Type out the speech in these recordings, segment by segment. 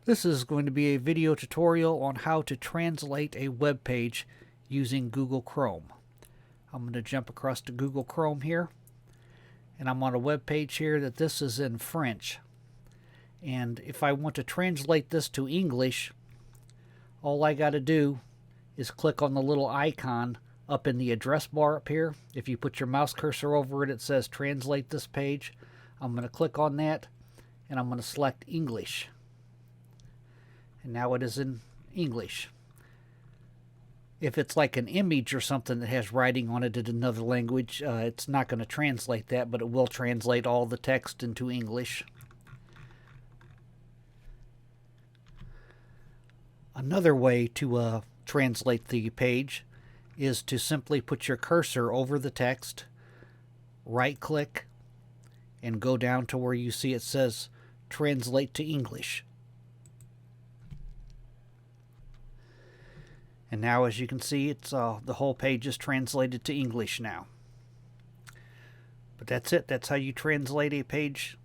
This is going to be a video tutorial on how to translate a web page using Google Chrome. I'm going to jump across to Google Chrome here, and I'm on a web page here that this is in French. And if I want to translate this to English, all I got to do is click on the little icon up in the address bar up here. If you put your mouse cursor over it, it says translate this page. I'm going to click on that, and I'm going to select English. And now it is in English. If it's like an image or something that has writing on it in another language, it's not going to translate that, but it will translate all the text into English. Another way to translate the page is to simply put your cursor over the text, right-click, and go down to where you see it says Translate to English. And now, as you can see, it's the whole page is translated to English now. But that's it. That's how you translate a page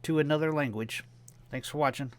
to another language. Thanks for watching.